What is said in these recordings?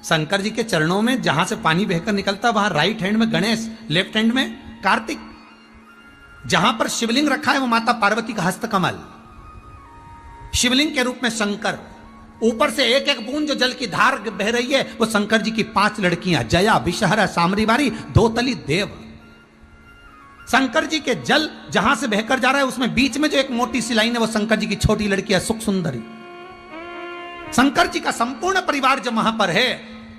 शंकर जी के चरणों में जहां से पानी बहकर निकलता वहां राइट हैंड में गणेश, लेफ्ट हैंड में कार्तिक। जहां पर शिवलिंग रखा है वो माता पार्वती का हस्तकमल, शिवलिंग के रूप में शंकर। ऊपर से एक एक बूंद जो जल की धार बह रही है वो शंकर जी की 5 लड़कियां, जया, विषहरा, सामरीवारी, दोतली, देव। शंकर जी के जल जहां से बहकर जा रहा है उसमें बीच में जो एक मोटी सी लाइन है वो शंकर जी की छोटी लड़की है सुख सुंदरी। शंकर जी का संपूर्ण परिवार जब वहां पर है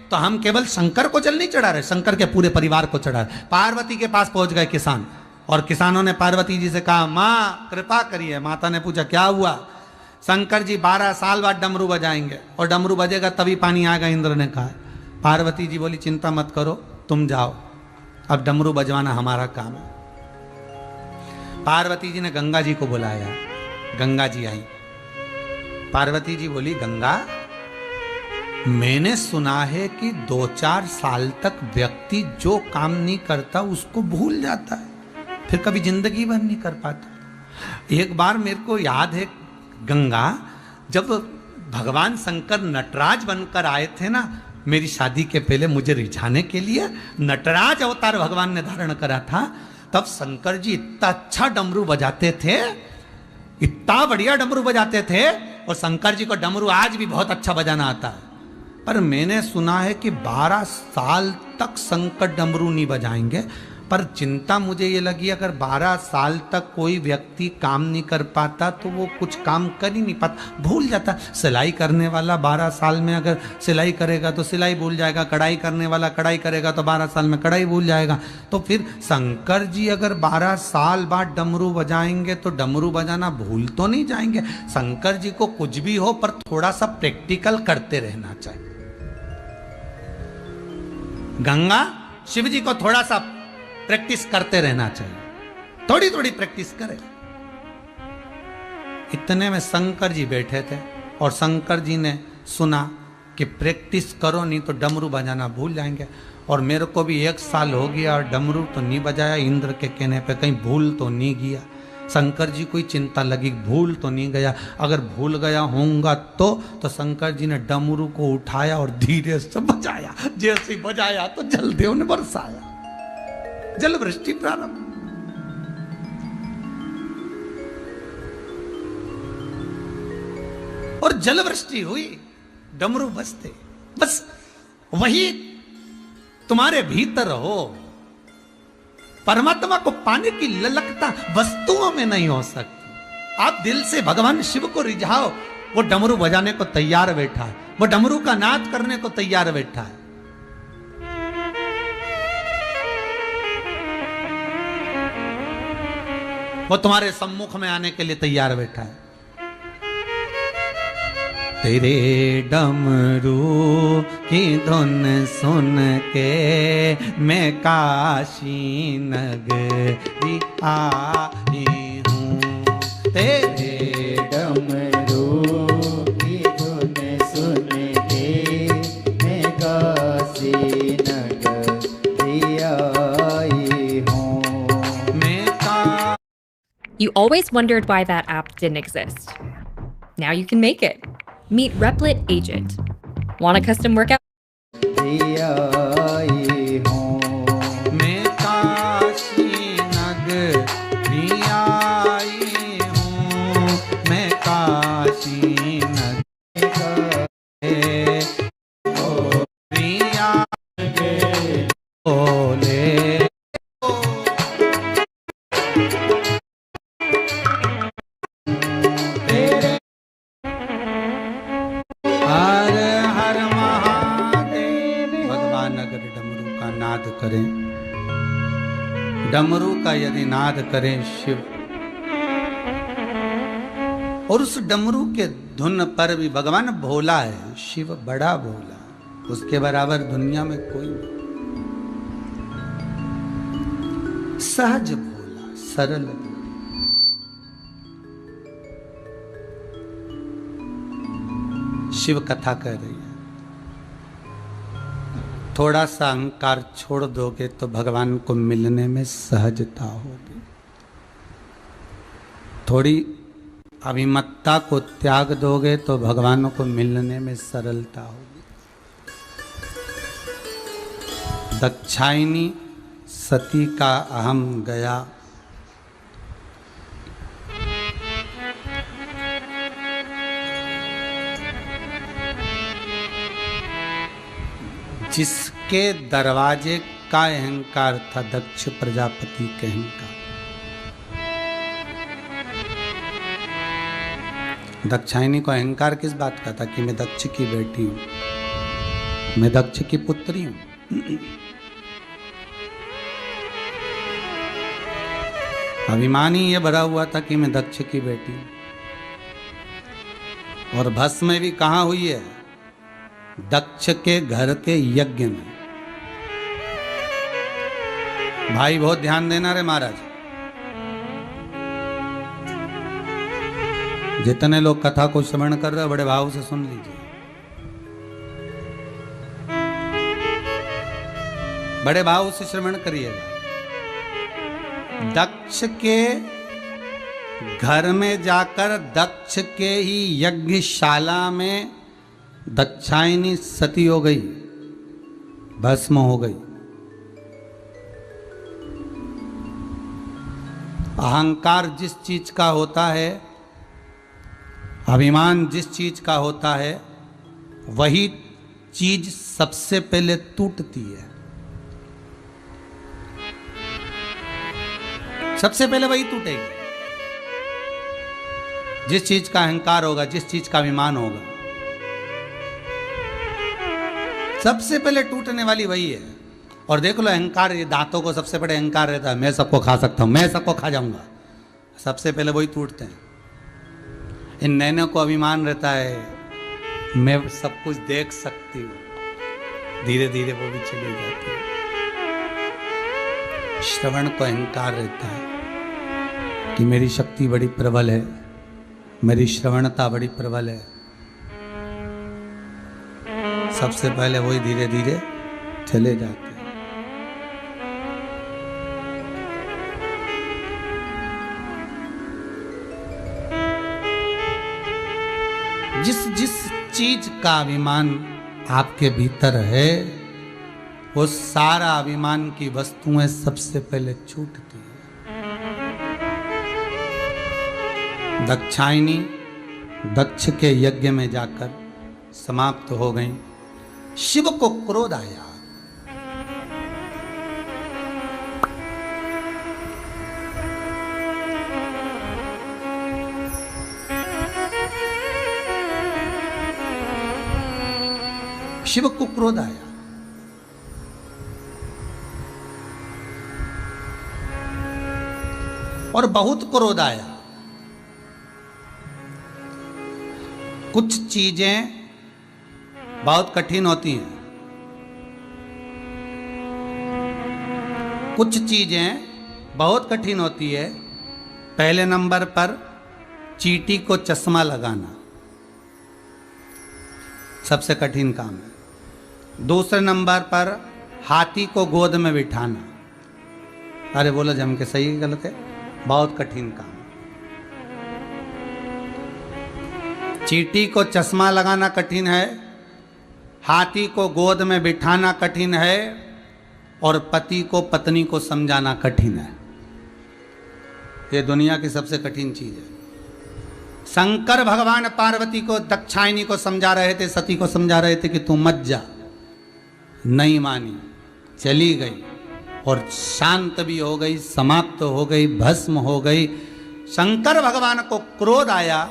तो हम केवल शंकर को जल नहीं चढ़ा रहे, शंकर के पूरे परिवार को चढ़ा रहे। पार्वती के पास पहुंच गए किसान, और किसानों ने पार्वती जी से कहा मां कृपा करिए। माता ने पूछा क्या हुआ? शंकर जी 12 साल बाद डमरू बजाएंगे और डमरू बजेगा तभी पानी आएगा, इंद्र ने कहा। पार्वती जी बोली चिंता मत करो, तुम जाओ, अब डमरू बजवाना हमारा काम है। पार्वती जी ने गंगा जी को बुलाया, गंगा जी आई। पार्वती जी बोली गंगा, मैंने सुना है कि 2-4 साल तक व्यक्ति जो काम नहीं करता उसको भूल जाता है, फिर कभी जिंदगी भर नहीं कर पाता। एक बार मेरे को याद है गंगा, जब भगवान शंकर नटराज बनकर आए थे ना मेरी शादी के पहले मुझे रिझाने के लिए, नटराज अवतार भगवान ने धारण करा था, तब शंकर जी इतना अच्छा डमरू बजाते थे, इतना बढ़िया डमरू बजाते थे। और शंकर जी को डमरू आज भी बहुत अच्छा बजाना आता है, पर मैंने सुना है कि 12 साल तक शंकर डमरू नहीं बजाएंगे। पर चिंता मुझे ये लगी, अगर 12 साल तक कोई व्यक्ति काम नहीं कर पाता तो वो कुछ काम कर ही नहीं पाता, भूल जाता। सिलाई करने वाला 12 साल में अगर सिलाई करेगा तो सिलाई भूल जाएगा, कढ़ाई करने वाला कढ़ाई करेगा तो 12 साल में कढ़ाई भूल जाएगा। तो फिर शंकर जी अगर 12 साल बाद डमरू बजाएंगे तो डमरू बजाना भूल तो नहीं जाएंगे। शंकर जी को कुछ भी हो पर थोड़ा सा प्रैक्टिकल करते रहना चाहिए। गंगा, शिव जी को थोड़ा सा प्रैक्टिस करते रहना चाहिए, थोड़ी थोड़ी प्रैक्टिस करें। इतने में शंकर जी बैठे थे और शंकर जी ने सुना कि प्रैक्टिस करो नहीं तो डमरू बजाना भूल जाएंगे। और मेरे को भी 1 साल हो गया और डमरू तो नहीं बजाया, इंद्र के कहने पे कहीं भूल तो नहीं गया। शंकर जी को चिंता लगी भूल तो नहीं गया, अगर भूल गया होऊंगा तो शंकर जी ने डमरू को उठाया और धीरे से बजाया। जैसे ही बजाया तो जलदेव ने बरसाया, जल वृष्टि प्रारंभ। और जल वृष्टि हुई, डमरू बजते। बस वही तुम्हारे भीतर हो। परमात्मा को पाने की ललकता वस्तुओं में नहीं हो सकती। आप दिल से भगवान शिव को रिझाओ, वो डमरू बजाने को तैयार बैठा है, वो डमरू का नाद करने को तैयार बैठा है। वो तुम्हारे सम्मुख में आने के लिए तैयार बैठा है। तेरे डमरू की धुन सुन के मैं काशी नगरी आई हूँ। तेरे डमरू की धुन सुन के मैं काशी नगरी आई हूँ। You always wondered why that app didn't exist. Now you can make it. Meet Replit Agent. Want a custom workout? डमरू का यदि नाद करें शिव, और उस डमरू के धुन पर भी भगवान भोला है, शिव बड़ा भोला, उसके बराबर दुनिया में कोई नहीं। सहज भोला, सरल भोला। शिव कथा कह रही है, थोड़ा सा अहंकार छोड़ दोगे तो भगवान को मिलने में सहजता होगी। थोड़ी अभिमत्ता को त्याग दोगे तो भगवान को मिलने में सरलता होगी। दक्षायनी सती का अहम गया। जिसके दरवाजे का अहंकार था दक्ष प्रजापति के अहंकार। दक्षायनी को अहंकार किस बात का था कि मैं दक्ष की बेटी हूं, मैं दक्ष की पुत्री हूं। अभिमान ही ये भरा हुआ था कि मैं दक्ष की बेटी हूं। और भस्म भी कहां हुई है? दक्ष के घर के यज्ञ में। भाई बहुत ध्यान देना रे महाराज। जितने लोग कथा को श्रवण कर रहे हो बड़े भाव से सुन लीजिए, बड़े भाव से श्रवण करिएगा। दक्ष के घर में जाकर दक्ष के ही यज्ञशाला में दक्षायनी सती हो गई, भस्म हो गई। अहंकार जिस चीज का होता है, अभिमान जिस चीज का होता है, वही चीज सबसे पहले टूटती है। सबसे पहले वही टूटेगी। जिस चीज का अहंकार होगा, जिस चीज का अभिमान होगा, सबसे पहले टूटने वाली वही है। और देख लो अहंकार, ये दांतों को सबसे बड़े अहंकार रहता है, मैं सबको खा सकता हूं, मैं सबको खा जाऊंगा। सबसे पहले वही टूटते हैं। इन नैनों को अभिमान रहता है, मैं सब कुछ देख सकती हूं, धीरे धीरे वो भी चली जाती है। श्रवण को अहंकार रहता है कि मेरी शक्ति बड़ी प्रबल है, मेरी श्रवणता बड़ी प्रबल है। सबसे पहले वही धीरे धीरे चले जाते हैं। जिस जिस चीज का अभिमान आपके भीतर है, वो सारा अभिमान की वस्तुएं सबसे पहले छूटती है। दक्षायनी दक्ष के यज्ञ में जाकर समाप्त हो गई। शिव को क्रोध आया। शिव को क्रोध आया। और बहुत क्रोध आया। कुछ चीजें बहुत कठिन होती हैं, कुछ चीजें बहुत कठिन होती है। पहले नंबर पर चींटी को चश्मा लगाना सबसे कठिन काम है। दूसरे नंबर पर हाथी को गोद में बिठाना, अरे बोलो जम के सही गलत है, बहुत कठिन काम। चींटी को चश्मा लगाना कठिन है, हाथी को गोद में बिठाना कठिन है, और पति को पत्नी को समझाना कठिन है। ये दुनिया की सबसे कठिन चीज है। शंकर भगवान पार्वती को, दक्षायनी को समझा रहे थे, सती को समझा रहे थे कि तू मत जा। नहीं मानी, चली गई और शांत भी हो गई, समाप्त हो गई, भस्म हो गई। शंकर भगवान को क्रोध आया,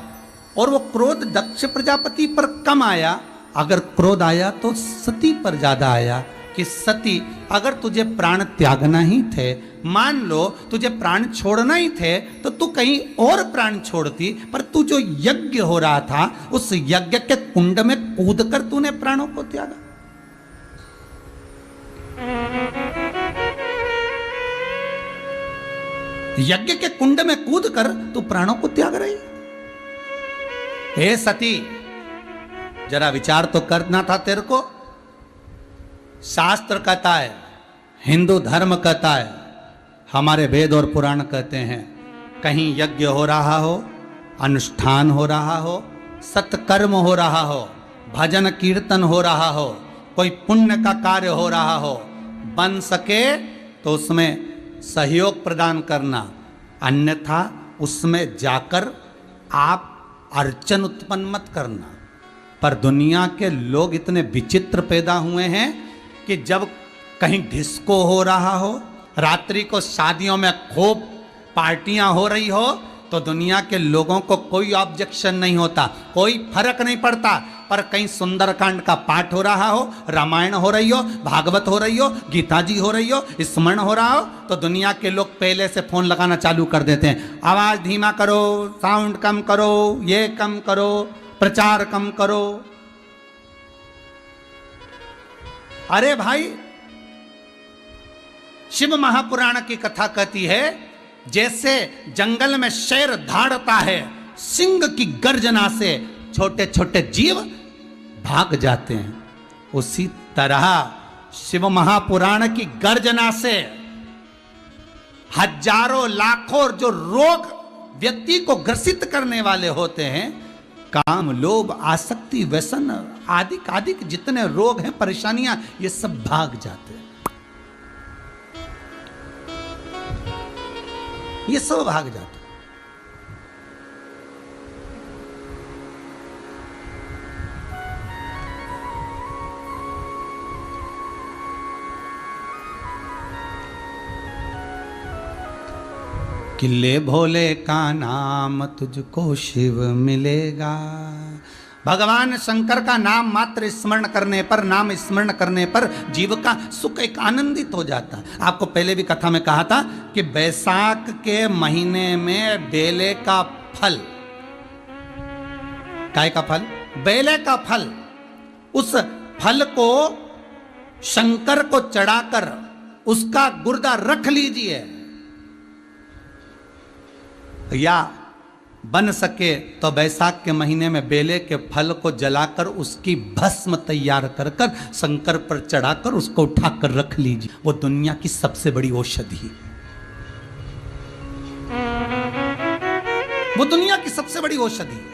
और वो क्रोध दक्ष प्रजापति पर कम आया। अगर क्रोध आया तो सती पर ज्यादा आया कि सती, अगर तुझे प्राण त्यागना ही थे, मान लो तुझे प्राण छोड़ना ही थे, तो तू कहीं और प्राण छोड़ती। पर तू जो यज्ञ हो रहा था, उस यज्ञ के कुंड में कूद कर तूने प्राणों को त्यागा। यज्ञ के कुंड में कूद कर तू प्राणों को त्याग रही। हे सती, जरा विचार तो करना था तेरे को। शास्त्र कहता है, हिंदू धर्म कहता है, हमारे वेद और पुराण कहते हैं, कहीं यज्ञ हो रहा हो, अनुष्ठान हो रहा हो, सत्कर्म हो रहा हो, भजन कीर्तन हो रहा हो, कोई पुण्य का कार्य हो रहा हो, बन सके तो उसमें सहयोग प्रदान करना, अन्यथा उसमें जाकर आप अड़चन उत्पन्न मत करना। पर दुनिया के लोग इतने विचित्र पैदा हुए हैं कि जब कहीं डिस्को हो रहा हो, रात्रि को शादियों में खूब पार्टियां हो रही हो, तो दुनिया के लोगों को कोई ऑब्जेक्शन नहीं होता, कोई फर्क नहीं पड़ता। पर कहीं सुंदरकांड का पाठ हो रहा हो, रामायण हो रही हो, भागवत हो रही हो, गीता जी हो रही हो, स्मरण हो रहा हो, तो दुनिया के लोग पहले से फोन लगाना चालू कर देते हैं। आवाज धीमा करो, साउंड कम करो, ये कम करो, प्रचार कम करो। अरे भाई, शिव महापुराण की कथा कहती है, जैसे जंगल में शेर धाड़ता है, सिंह की गर्जना से छोटे छोटे जीव भाग जाते हैं, उसी तरह शिव महापुराण की गर्जना से हजारों लाखों जो रोग व्यक्ति को ग्रसित करने वाले होते हैं, काम, लोभ, आसक्ति, व्यसन आदि आदि जितने रोग हैं, परेशानियां, ये सब भाग जाते हैं, ये सब भाग जाते हैं। कि ले भोले का नाम तुझको शिव मिलेगा। भगवान शंकर का नाम मात्र स्मरण करने पर, नाम स्मरण करने पर जीव का सुख एक आनंदित हो जाता है। आपको पहले भी कथा में कहा था कि बैसाख के महीने में बेले का फल, काय का फल? बेले का फल, उस फल को शंकर को चढ़ाकर उसका गुर्दा रख लीजिए, या बन सके तो बैसाख के महीने में बेले के फल को जलाकर उसकी भस्म तैयार कर कर शंकर पर चढ़ाकर उसको उठाकर रख लीजिए। वो दुनिया की सबसे बड़ी औषधि, वो दुनिया की सबसे बड़ी औषधि है।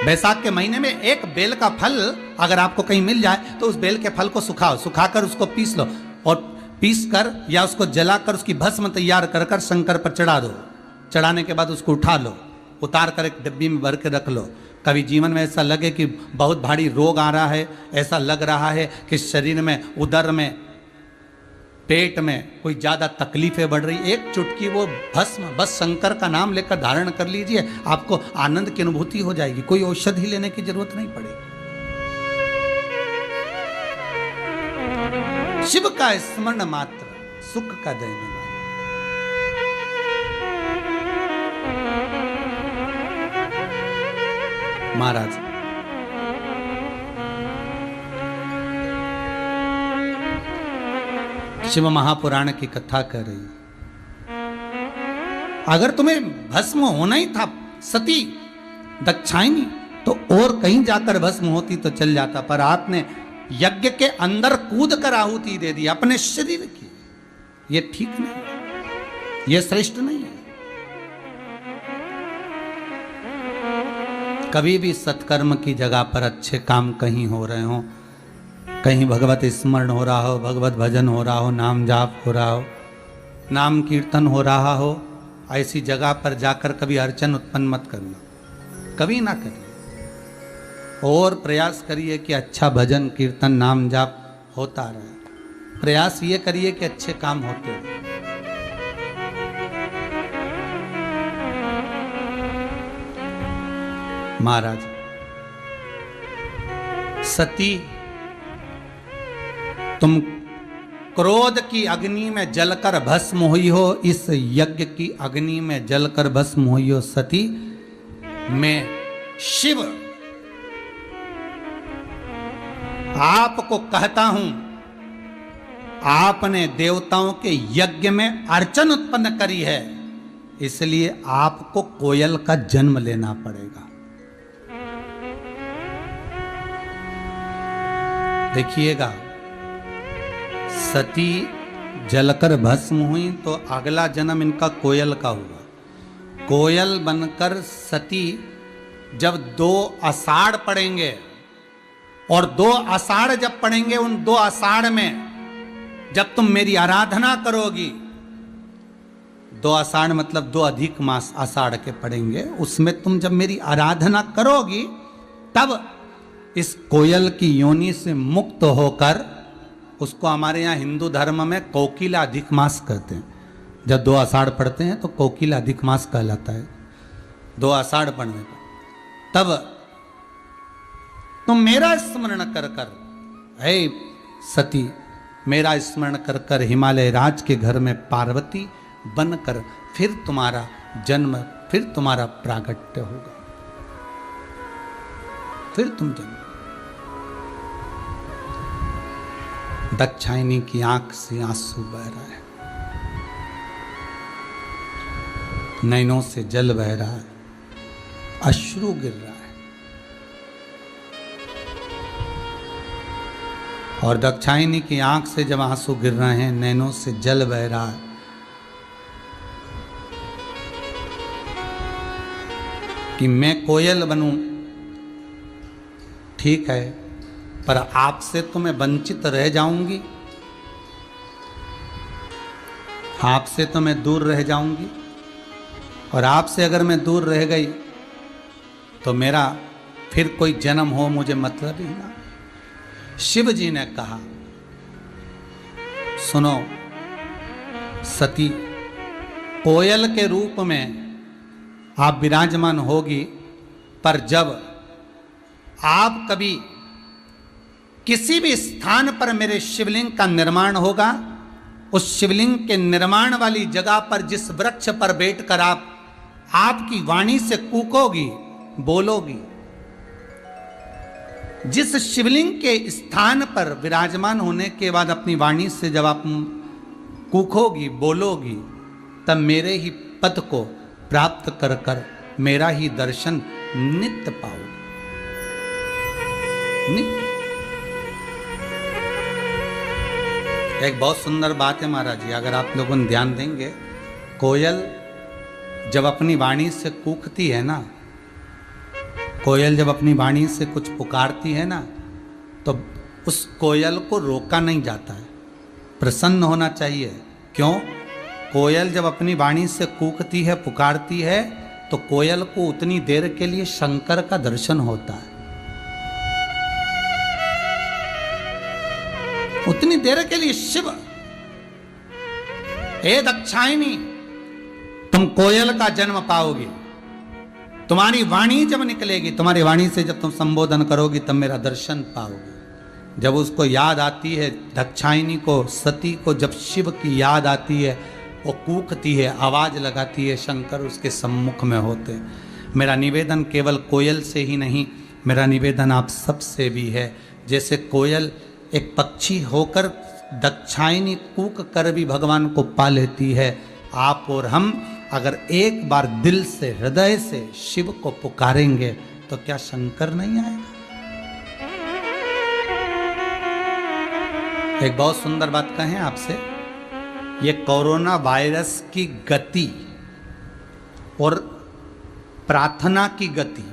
बैसाख के महीने में एक बेल का फल अगर आपको कहीं मिल जाए तो उस बेल के फल को सुखाओ, सुखाकर उसको पीस लो, और पीस कर या उसको जलाकर उसकी भस्म तैयार कर कर शंकर पर चढ़ा दो। चढ़ाने के बाद उसको उठा लो, उतार कर एक डिब्बी में भर के रख लो। कभी जीवन में ऐसा लगे कि बहुत भारी रोग आ रहा है, ऐसा लग रहा है कि शरीर में, उदर में, पेट में कोई ज़्यादा तकलीफें बढ़ रही, एक चुटकी वो भस्म बस शंकर का नाम लेकर धारण कर लीजिए, आपको आनंद की अनुभूति हो जाएगी, कोई औषधि लेने की जरूरत नहीं पड़ेगी। शिव का स्मरण मात्र सुख का देने वाला। महाराज शिव महापुराण की कथा कर रही, अगर तुम्हें भस्म होना ही था सती दक्षायनी, तो और कहीं जाकर भस्म होती तो चल जाता, पर आपने यज्ञ के अंदर कूद कर आहुति दे दी अपने शरीर की। ये ठीक नहीं, ये श्रेष्ठ नहीं है। कभी भी सत्कर्म की जगह पर अच्छे काम कहीं हो रहे हो, कहीं भगवत स्मरण हो रहा हो, भगवत भजन हो रहा हो, नाम जाप हो रहा हो, नाम कीर्तन हो रहा हो, ऐसी जगह पर जाकर कभी अड़चन उत्पन्न मत करना, कभी ना करिए। और प्रयास करिए कि अच्छा भजन कीर्तन नाम जाप होता रहे। प्रयास ये करिए कि अच्छे काम होते रहे। महाराज सती, तुम क्रोध की अग्नि में जलकर भस्म हुई हो, इस यज्ञ की अग्नि में जलकर भस्म हुई हो सती। मैं शिव आपको कहता हूं, आपने देवताओं के यज्ञ में अड़चन उत्पन्न करी है, इसलिए आपको कोयल का जन्म लेना पड़ेगा। देखिएगा, सती जलकर भस्म हुई तो अगला जन्म इनका कोयल का हुआ। कोयल बनकर सती जब 2 आषाढ़ पड़ेंगे, और 2 आषाढ़ जब पड़ेंगे, उन 2 आषाढ़ में जब तुम मेरी आराधना करोगी, 2 आषाढ़ मतलब 2 अधिक मास आषाढ़ के पड़ेंगे, उसमें तुम जब मेरी आराधना करोगी तब इस कोयल की योनि से मुक्त होकर, उसको हमारे यहाँ हिंदू धर्म में कोकिला अधिक मास कहते हैं। जब 2 आषाढ़ पढ़ते हैं तो कोकिला अधिक मास कहलाता है, 2 आषाढ़ पढ़ने का। तब तुम मेरा स्मरण कर कर, हे सती, मेरा स्मरण कर कर हिमालय राज के घर में पार्वती बनकर फिर तुम्हारा जन्म, फिर तुम्हारा प्रागट्य होगा, फिर तुम जन्म। दाक्षायणी की आंख से आंसू बह रहा है, नैनों से जल बह रहा है, अश्रु गिर रहा है। और दाक्षायणी की आंख से जब आंसू गिर रहे हैं, नैनों से जल बह रहा है, कि मैं कोयल बनूं, ठीक है, पर आपसे तो मैं वंचित रह जाऊंगी, आपसे तो मैं दूर रह जाऊंगी, और आपसे अगर मैं दूर रह गई तो मेरा फिर कोई जन्म हो मुझे मतलब ही ना। शिव जी ने कहा, सुनो सती, कोयल के रूप में आप विराजमान होगी, पर जब आप कभी किसी भी स्थान पर मेरे शिवलिंग का निर्माण होगा, उस शिवलिंग के निर्माण वाली जगह पर जिस वृक्ष पर बैठकर आप आपकी वाणी से कूकोगी, बोलोगी, जिस शिवलिंग के स्थान पर विराजमान होने के बाद अपनी वाणी से जब आप कूकोगी, बोलोगी, तब मेरे ही पद को प्राप्त कर कर मेरा ही दर्शन नित्य पाओगे, नित्य। एक बहुत सुंदर बात है महाराज जी, अगर आप लोगों ने ध्यान देंगे, कोयल जब अपनी वाणी से कूकती है ना, कोयल जब अपनी वाणी से कुछ पुकारती है ना, तो उस कोयल को रोका नहीं जाता है, प्रसन्न होना चाहिए। क्यों? कोयल जब अपनी वाणी से कूकती है, पुकारती है, तो कोयल को उतनी देर के लिए शंकर का दर्शन होता है, उतनी देर के लिए शिव। हे दाक्षायणी, तुम कोयल का जन्म पाओगी, तुम्हारी वाणी जब निकलेगी, तुम्हारी वाणी से जब तुम संबोधन करोगी तब मेरा दर्शन पाओगे। जब उसको याद आती है, दाक्षायणी को, सती को जब शिव की याद आती है, वो कूकती है, आवाज लगाती है, शंकर उसके सम्मुख में होते। मेरा निवेदन केवल कोयल से ही नहीं, मेरा निवेदन आप सबसे भी है। जैसे कोयल एक पक्षी होकर दाक्षायणी कूक कर भी भगवान को पा लेती है, आप और हम अगर एक बार दिल से, हृदय से शिव को पुकारेंगे तो क्या शंकर नहीं आएगा? एक बहुत सुंदर बात कहें आपसे, ये कोरोना वायरस की गति और प्रार्थना की गति,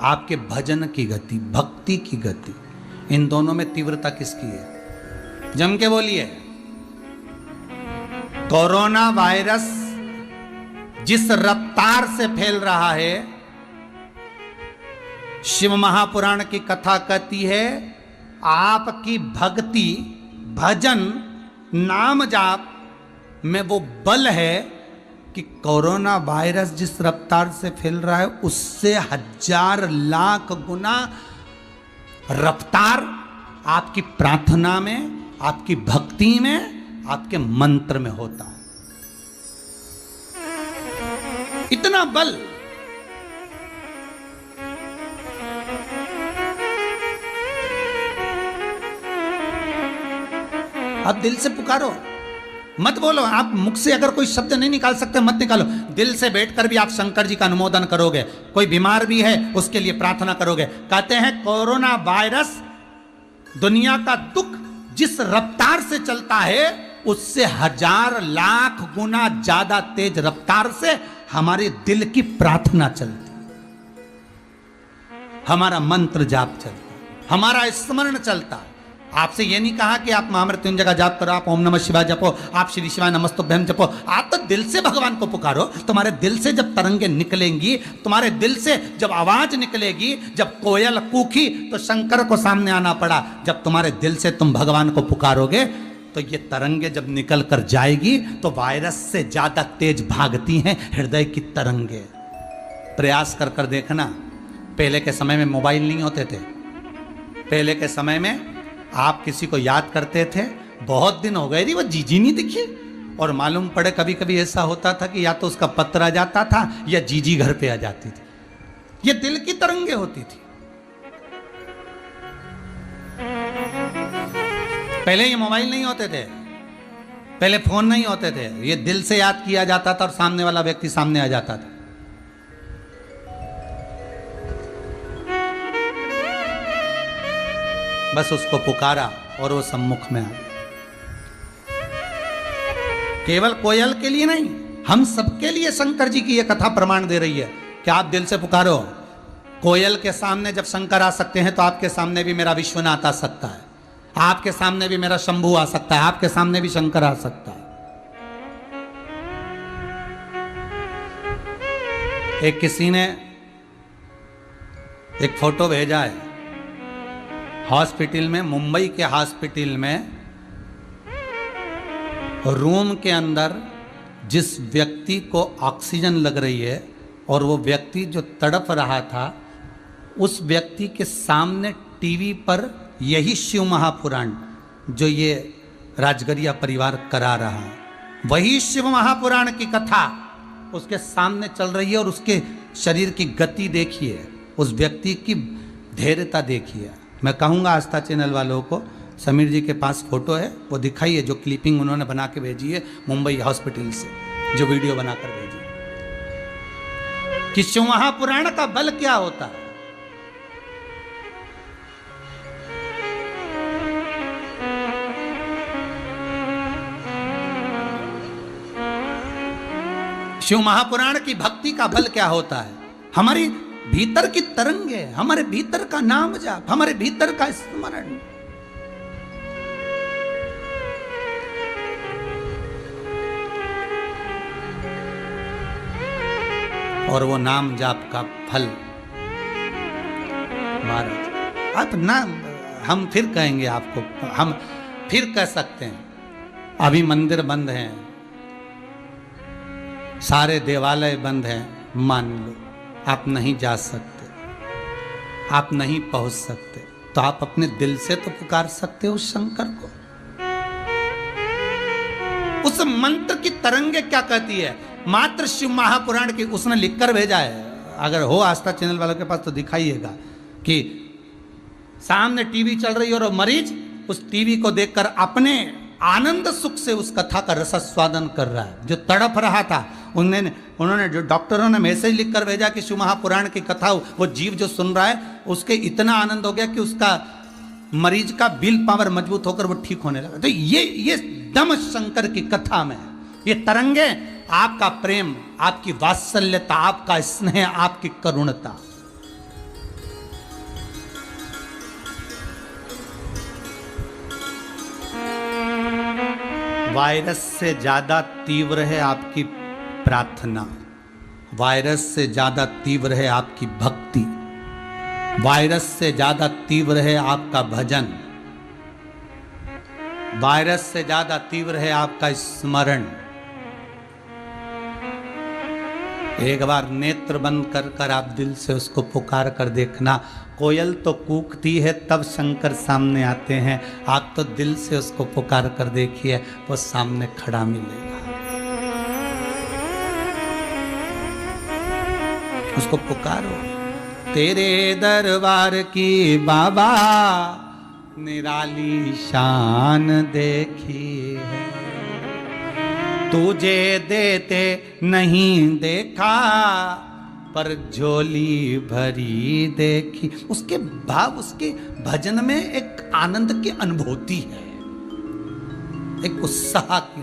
आपके भजन की गति, भक्ति की गति, इन दोनों में तीव्रता किसकी है? जम के बोलिए। कोरोना वायरस जिस रफ्तार से फैल रहा है, शिव महापुराण की कथा कहती है, आपकी भक्ति, भजन, नाम जाप में वो बल है कि कोरोना वायरस जिस रफ्तार से फैल रहा है, उससे 1000 लाख गुना रफ्तार आपकी प्रार्थना में, आपकी भक्ति में, आपके मंत्र में होता है। इतना बल। आप दिल से पुकारो, मत बोलो। आप मुख से अगर कोई शब्द नहीं निकाल सकते, मत निकालो। दिल से बैठकर भी आप शंकर जी का अनुमोदन करोगे। कोई बीमार भी है, उसके लिए प्रार्थना करोगे। कहते हैं कोरोना वायरस दुनिया का दुख जिस रफ्तार से चलता है, उससे 1000 लाख गुना ज्यादा तेज रफ्तार से हमारे दिल की प्रार्थना चलती, हमारा मंत्र जाप चलता, हमारा स्मरण चलता। आपसे ये नहीं कहा कि आप महामृत्युंजय का जाप करो, आप ओम नमः शिवाय जपो, आप श्री शिवाय नमस्तुभ्यम जपो। आप तो दिल से भगवान को पुकारो। तुम्हारे दिल से जब तरंगे निकलेंगी, तुम्हारे दिल से जब आवाज निकलेगी, जब कोयल कूकी तो शंकर को सामने आना पड़ा। जब तुम्हारे दिल से तुम भगवान को पुकारोगे तो ये तरंगे जब निकल कर जाएगी तो वायरस से ज्यादा तेज भागती हैं हृदय की तरंगे। प्रयास कर कर देखना। पहले के समय में मोबाइल नहीं होते थे। पहले के समय में आप किसी को याद करते थे, बहुत दिन हो गए थी वो जीजी नहीं दिखी, और मालूम पड़े कभी कभी ऐसा होता था कि या तो उसका पत्र आ जाता था या जीजी घर पे आ जाती थी। ये दिल की तरंगे होती थी। पहले ये मोबाइल नहीं होते थे, पहले फोन नहीं होते थे। ये दिल से याद किया जाता था और सामने वाला व्यक्ति सामने आ जाता था। बस उसको पुकारा और वो सम्मुख में आ गया। केवल कोयल के लिए नहीं, हम सबके लिए शंकर जी की यह कथा प्रमाण दे रही है कि आप दिल से पुकारो। कोयल के सामने जब शंकर आ सकते हैं तो आपके सामने भी मेरा विश्वनाथ आ सकता है, आपके सामने भी मेरा शंभू आ सकता है, आपके सामने भी शंकर आ सकता है। एक किसी ने एक फोटो भेजा है हॉस्पिटल में, मुंबई के हॉस्पिटल में रूम के अंदर जिस व्यक्ति को ऑक्सीजन लग रही है और वो व्यक्ति जो तड़प रहा था, उस व्यक्ति के सामने टीवी पर यही शिव महापुराण जो ये राजगरिया परिवार करा रहा है, वही शिव महापुराण की कथा उसके सामने चल रही है। और उसके शरीर की गति देखिए, उस व्यक्ति की धैर्यता देखिए। मैं कहूँगा आस्था चैनल वालों को, समीर जी के पास फोटो है, वो दिखाइए जो क्लिपिंग उन्होंने बना के भेजी है मुंबई हॉस्पिटल से, जो वीडियो बनाकर भेजी कि शिव महापुराण का बल क्या होता है। शिव महापुराण की भक्ति का बल क्या होता है। हमारी भीतर की तरंगे, हमारे भीतर का नाम जाप, हमारे भीतर का स्मरण। और वो नाम जाप का फल महाराज, आप ना, हम फिर कहेंगे आपको, हम फिर कह सकते हैं, अभी मंदिर बंद हैं, सारे देवालय बंद हैं, मान लो आप नहीं जा सकते, आप नहीं पहुंच सकते, तो आप अपने दिल से तो पुकार सकते हो उस शंकर को। उस मंत्र की तरंगे क्या कहती है, मात्र शिव महापुराण की उसने लिखकर भेजा है। अगर हो आस्था चैनल वालों के पास तो दिखाइएगा कि सामने टीवी चल रही है और मरीज उस टीवी को देखकर अपने आनंद सुख से उस कथा का रसास्वादन कर रहा है। जो तड़प रहा था उन्होंने जो डॉक्टरों ने मैसेज लिखकर भेजा कि शिव महापुराण की कथा, वो जीव जो सुन रहा है उसके इतना आनंद हो गया कि उसका मरीज का विल पावर मजबूत होकर वो ठीक होने लगा। तो ये दम शंकर की कथा में, ये तरंगे आपका प्रेम, आपकी वात्सल्यता, आपका स्नेह, आपकी करुणता। वायरस से ज्यादा तीव्र है आपकी प्रार्थना, वायरस से ज्यादा तीव्र है आपकी भक्ति, वायरस से ज्यादा तीव्र है आपका भजन, वायरस से ज्यादा तीव्र है आपका स्मरण। एक बार नेत्र बंद कर कर आप दिल से उसको पुकार कर देखना। कोयल तो कूकती है तब शंकर सामने आते हैं, आप तो दिल से उसको पुकार कर देखिए, वो सामने खड़ा मिलेगा। उसको पुकारो। तेरे दरबार की बाबा निराली शान देखी है, तुझे देते नहीं देखा पर झोली भरी देखी। उसके भाव, उसके भजन में एक आनंद की अनुभूति है, एक उत्साह की